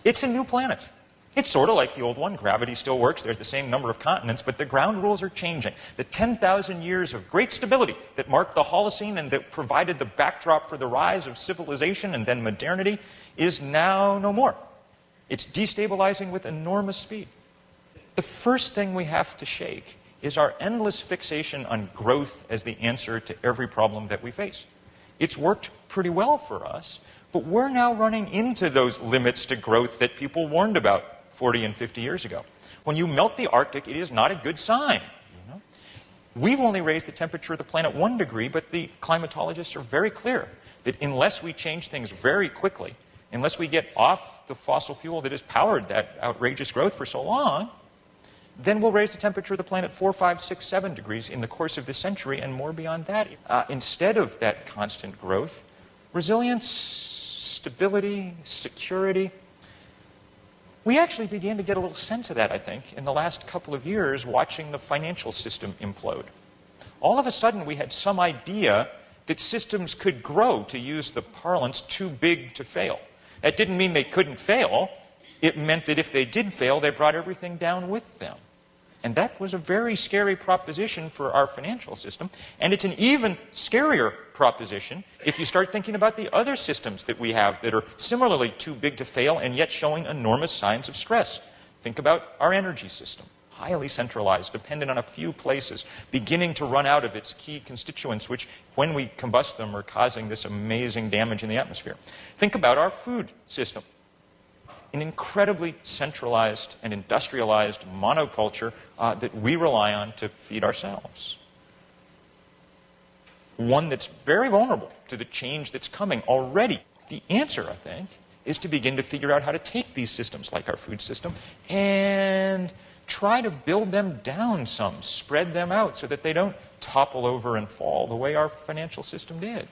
It's a new planet. It's sort of like the old one. Gravity still works. There's the same number of continents, but the ground rules are changing. The 10,000 years of great stability that marked the Holocene and that provided the backdrop for the rise of civilization and then modernity is now no more. It's destabilizing with enormous speed. The first thing we have to shake is our endless fixation on growth as the answer to every problem that we face. It's worked pretty well for us, but we're now running into those limits to growth that people warned about 40 and 50 years ago. When you melt the Arctic, it is not a good sign. You know? We've only raised the temperature of the planet 1 degree, but the climatologists are very clear that unless we change things very quickly, unless we get off the fossil fuel that has powered that outrageous growth for so long, then we'll raise the temperature of the planet 4, 5, 6, 7 degrees in the course of this century and more beyond that. Instead of that constant growth, resilience, stability, security. We actually began to get a little sense of that, I think, in the last couple of years watching the financial system implode. All of a sudden, we had some idea that systems could grow, to use the parlance, too big to fail. That didn't mean they couldn't fail. It meant that if they did fail, they brought everything down with them. And that was a very scary proposition for our financial system. And it's an even scarier proposition if you start thinking about the other systems that we have that are similarly too big to fail and yet showing enormous signs of stress. Think about our energy system. Highly centralized, dependent on a few places, beginning to run out of its key constituents, which, when we combust them, are causing this amazing damage in the atmosphere. Think about our food system. An incredibly centralized and industrialized monoculture that we rely on to feed ourselves. One that's very vulnerable to the change that's coming already. The answer, I think, is to begin to figure out how to take these systems, like our food system, and try to build them down some, spread them out so that they don't topple over and fall the way our financial system did.